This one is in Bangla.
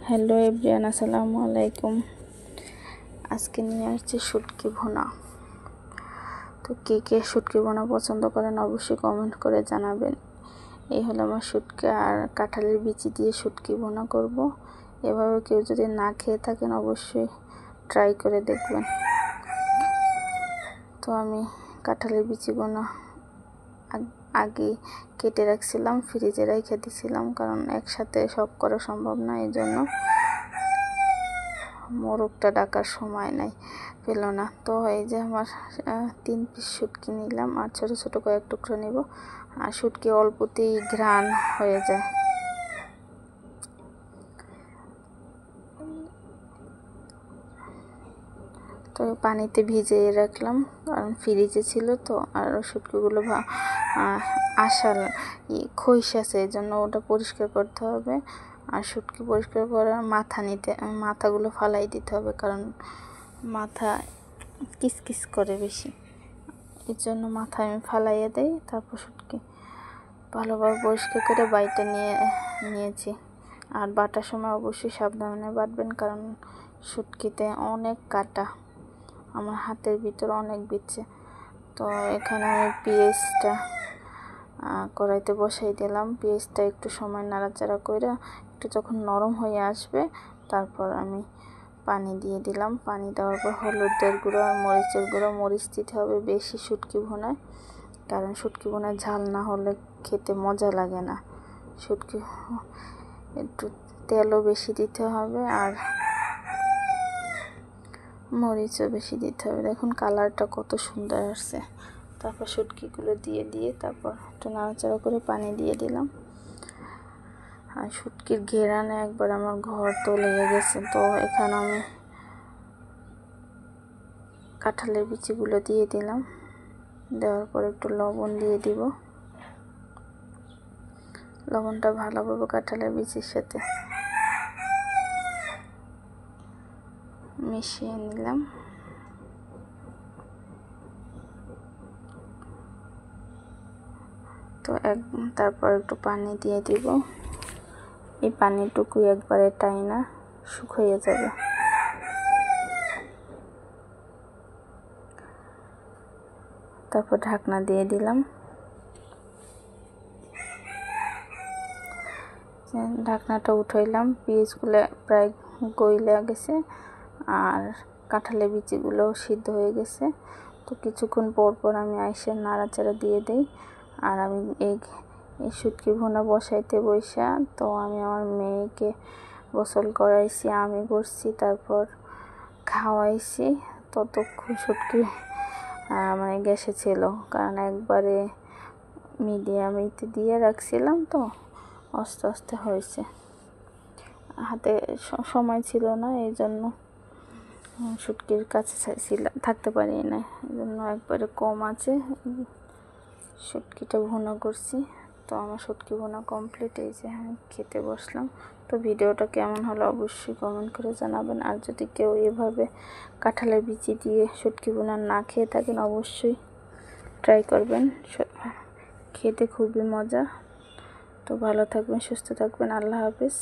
হ্যালো এভরিওয়ান, আসসালামু আলাইকুম। আজকে নিয়ে আসছি শুটকি ভুনা। তো কে কে শুটকি ভুনা পছন্দ করেন অবশ্যই কমেন্ট করে জানাবেন। এই হলো আমার শুটকি আর কাঁঠালের বিচি দিয়ে শুটকি ভুনা করব। এভাবে কেউ যদি না খেয়ে থাকেন অবশ্যই ট্রাই করে দেখবেন। তো আমি কাঁঠালের বিচিগুলো আগে কেটে রাখছিলাম, ফ্রিজে রেখে দিয়েছিলাম, কারণ একসাথে সব করা সম্ভব না। এই জন্য মোরগটা ডাকার সময় নাই, পেল না। তো এই যে আমার 3 পিস শুটকি নিলাম আর ছোট ছোট কয়েক টুকরো নেব। আর শুটকি অল্পতেই ঘ্রাণ হয়ে যায়। তো পানিতে ভিজিয়ে রাখলাম, কারণ ফ্রিজে ছিল তো। আর শুটকিগুলো আশাল খইস আছে, এই জন্য ওটা পরিষ্কার করতে হবে। আর শুটকি পরিষ্কার করার মাথাগুলো ফালাই দিতে হবে, কারণ মাথা কিসকিস করে বেশি। এর জন্য মাথা আমি ফালাইয়ে দেই। তারপর শুটকি ভালোভাবে পরিষ্কার করে বাইটে নিয়েছি। আর বাটার সময় অবশ্যই সাবধানে বাটবেন, কারণ শুটকিতে অনেক কাটা, আমার হাতের ভিতর অনেক বিচ্ছে। তো এখানে আমি পেঁয়াজটা কড়াইতে বসাই দিলাম। পেঁয়াজটা একটু সময় নাড়াচাড়া করে একটু যখন নরম হয়ে আসবে, তারপর আমি পানি দিয়ে দিলাম। পানি দেওয়ার পর হলুদের গুঁড়ো আর মরিচের গুঁড়ো, মরিচ দিতে হবে বেশি শুটকি ভুনায়, কারণ শুটকি ভুনায় ঝাল না হলে খেতে মজা লাগে না। শুটকি একটু তেলও বেশি দিতে হবে আর মরিচও বেশি দিতে হবে। দেখুন কালারটা কত সুন্দর আসছে। তারপর শুটকিগুলো দিয়ে তারপর একটু নাড়াচাড়া করে পানি দিয়ে দিলাম। আর শুটকির ঘেরানে একবার আমার ঘর তো লেগে গেছে। তো এখানে আমি কাঁঠালের বিচিগুলো দিয়ে দিলাম। দেওয়ার পর একটু লবণ দিয়ে দিব। লবণটা ভালোভাবে কাঁঠালের বিচির সাথে মিশিয়ে নিলাম। তো তারপর একটু পানি দিয়ে দিব। এই পানিটুকু একবারে টাইনা শুকিয়ে যাবে। তারপর ঢাকনা দিয়ে দিলাম। ঢাকনাটা উঠাইলাম। পেঁয়াজগুলো প্রায় গইলে গেছে আর কাঁঠালের বিচিগুলোও সিদ্ধ হয়ে গেছে। তো কিছুক্ষণ পর আমি আইসে নাড়াচাড়া দিয়ে দেই। আর আমি এই শুটকি ভুনা বসাইতে বইসা, তো আমি আমার মেয়েকে গোসল করাইছি, আমি করছি, তারপর খাওয়াইছি। ততক্ষণ শুটকি মানে গ্যাসে ছিল, কারণ একবারে মিডিয়ামে দিয়ে রাখছিলাম, তো আস্তে আস্তে হয়েছে। হাতে সময় ছিল না, এই জন্য শুটকির কাছে থাকতে পারি না। এই জন্য একবারে কম আছে শুটকিটা ভুনা করছি। তো আমার শুটকি ভুনা কমপ্লিট। এই যে আমি খেতে বসলাম। তো ভিডিওটা কেমন হলো অবশ্যই কমেন্ট করে জানাবেন। আর যদি কেউ এভাবে কাঁঠালের বিচি দিয়ে শুটকি ভুনা না খেয়ে থাকেন অবশ্যই ট্রাই করবেন, খেতে খুবই মজা। তো ভালো থাকবেন, সুস্থ থাকবেন। আল্লাহ হাফেজ।